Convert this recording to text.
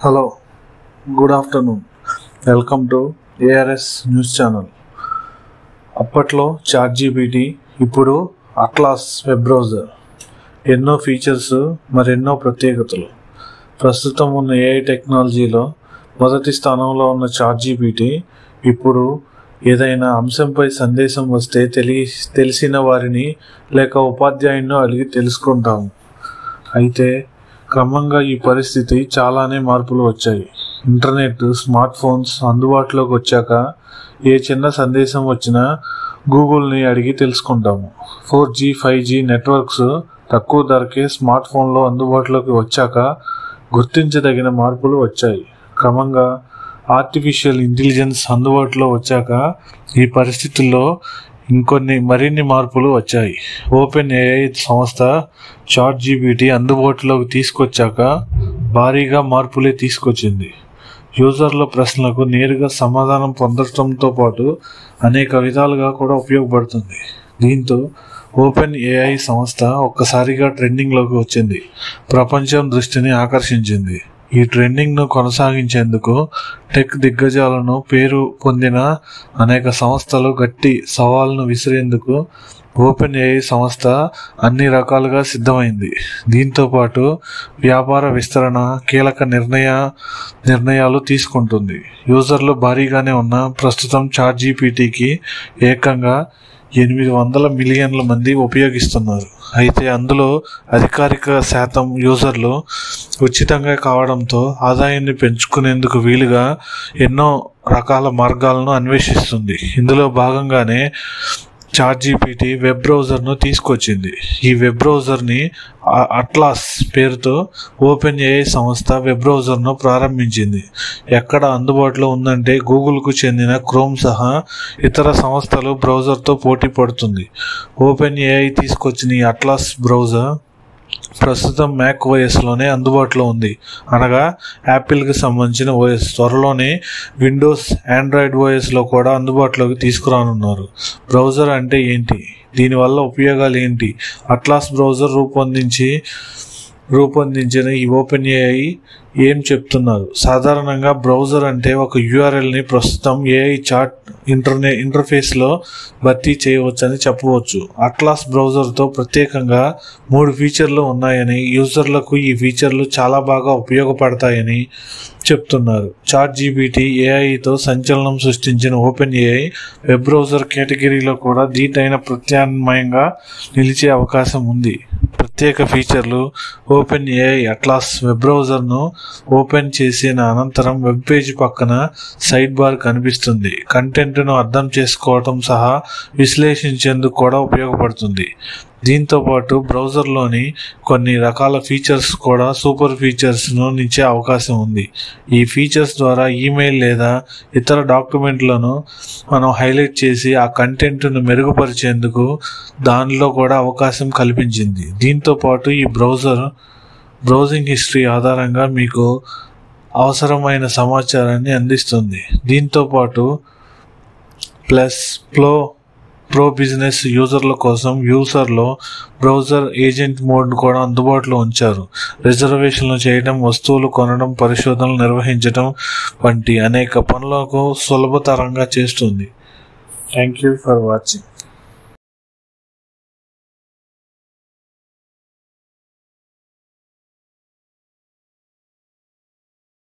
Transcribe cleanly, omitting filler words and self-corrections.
Hello, good afternoon. Welcome to ARS news channel. అప్పట్లో ChatGPT, ఇప్పుడు atlas web browser. ఎన్నో features, మరెన్నో ప్రత్యేకతలు. ప్రస్తుతం ఉన్న AI టెక్నాలజీలో మొదటి స్థానంలో ఉన్న ChatGPT ఇప్పుడు ఏదైనా అంశంపై సందేశం వస్తే తెలిసిన వారిని లేక ఉపాధ్యాయుని అడిగి తెలుసుకుంటాము. అయితే క్రమంగా ఈ పరిస్థితి చాలానే మార్పులు వచ్చాయి. ఇంటర్నెట్, స్మార్ట్ ఫోన్స్ అందుబాటులోకి వచ్చాక ఏ చిన్న సందేశం వచ్చినా గూగుల్ని అడిగి తెలుసుకుంటాము. 4G, 5G నెట్వర్క్స్ తక్కువ ధరకే స్మార్ట్ ఫోన్లో అందుబాటులోకి వచ్చాక గుర్తించదగిన మార్పులు వచ్చాయి. క్రమంగా ఆర్టిఫిషియల్ ఇంటెలిజెన్స్ అందుబాటులో వచ్చాక ఈ పరిస్థితుల్లో మరిన్ని మార్పులు వచ్చాయి. OpenAI సంస్థ ChatGPT అందుబాటులోకి తీసుకొచ్చాక భారీగా మార్పులే తీసుకొచ్చింది. యూజర్ల ప్రశ్నలకు నేరుగా సమాధానం పొందడంతో పాటు అనేక విధాలుగా కూడా ఉపయోగపడుతుంది. దీంతో OpenAI సంస్థ ఒక్కసారిగా ట్రెండింగ్లోకి వచ్చింది. ప్రపంచం దృష్టిని ఆకర్షించింది. ఈ ట్రెండింగ్ను కొనసాగించేందుకు టెక్ దిగ్గజాలను పేరు పొందిన అనేక సంస్థలు గట్టి సవాల్ను విసిరేందుకు OpenAI సంస్థ అన్ని రకాలుగా సిద్ధమైంది. దీంతో పాటు వ్యాపార విస్తరణ, కీలక నిర్ణయాలు తీసుకుంటుంది. యూజర్లు భారీగానే ఉన్న ప్రస్తుతం ChatGPTకి ఏకంగా 800 మిలియన్ల మంది ఉపయోగిస్తున్నారు. అయితే అందులో అధికారిక శాతం యూజర్లు ఉచితంగా కావడంతో ఆదాయాన్ని పెంచుకునేందుకు వీలుగా ఎన్నో రకాల మార్గాలను అన్వేషిస్తుంది. ఇందులో భాగంగానే ChatGPT వెబ్ బ్రౌజర్ను తీసుకొచ్చింది. ఈ వెబ్ బ్రౌజర్ని అట్లాస్ పేరుతో OpenAI సంస్థ వెబ్ బ్రౌజర్ను ప్రారంభించింది. ఎక్కడ అందుబాటులో ఉందంటే గూగుల్కు చెందిన క్రోమ్ సహా ఇతర సంస్థలు బ్రౌజర్తో పోటీ పడుతుంది. OpenAI తీసుకొచ్చిన ఈ అట్లాస్ బ్రౌజర్ ప్రస్తుతం macOSలోనే అందుబాటులో ఉంది. అనగా యాపిల్కి సంబంధించిన OS. త్వరలోనే విండోస్, ఆండ్రాయిడ్ OSలో కూడా అందుబాటులోకి తీసుకురానున్నారు. బ్రౌజర్ అంటే ఏంటి? దీనివల్ల ఉపయోగాలు ఏంటి? అట్లాస్ బ్రౌజర్ రూపొందించిన ఈ OpenAI ఏం చెప్తున్నారు? సాధారణంగా బ్రౌజర్ అంటే ఒక URLని ప్రస్తుతం AI చాట్ ఇంటర్ఫేస్లో భర్తీ చేయవచ్చని చెప్పవచ్చు. అట్లాస్ బ్రౌజర్తో ప్రత్యేకంగా 3 ఫీచర్లు ఉన్నాయని, యూజర్లకు ఈ ఫీచర్లు చాలా బాగా ఉపయోగపడతాయని చెప్తున్నారు. ChatGPT AIతో సంచలనం సృష్టించిన OpenAI వెబ్ బ్రౌజర్ కేటగిరీలో కూడా ధీటైన ప్రత్యామ్నాయంగా నిలిచే అవకాశం ఉంది. ప్రత్యేక ఫీచర్లు. OpenAI అట్లాస్ వెబ్ బ్రౌజర్ను ఓపెన్ చేసిన అనంతరం వెబ్ పేజ్ పక్కన సైడ్ బార్ కనిపిస్తుంది. కంటెంట్ను అర్థం చేసుకోవటం సహా విశ్లేషించేందుకు కూడా ఉపయోగపడుతుంది. దీంతో పాటు బ్రౌజర్లోని కొన్ని రకాల ఫీచర్స్ కూడా సూపర్ ఫీచర్స్ను ఇచ్చే అవకాశం ఉంది. ఈ ఫీచర్స్ ద్వారా ఈమెయిల్ లేదా ఇతర డాక్యుమెంట్లను మనం హైలైట్ చేసి ఆ కంటెంట్ను మెరుగుపరిచేందుకు దానిలో కూడా అవకాశం కల్పించింది. దీంతో పాటు ఈ బ్రౌజింగ్ హిస్టరీ ఆధారంగా మీకు అవసరమైన సమాచారాన్ని అందిస్తుంది. దీంతో పాటు ప్రో బిజినెస్ యూజర్ల కోసం యూజర్లో బ్రౌజర్ ఏజెంట్ మోడ్ కూడా అందుబాటులో ఉంచారు. రిజర్వేషన్లు చేయడం, వస్తువులు కొనడం, పరిశోధనలు నిర్వహించడం వంటి అనేక పనులకు సులభతరంగా చేస్తుంది. Thank you for watching.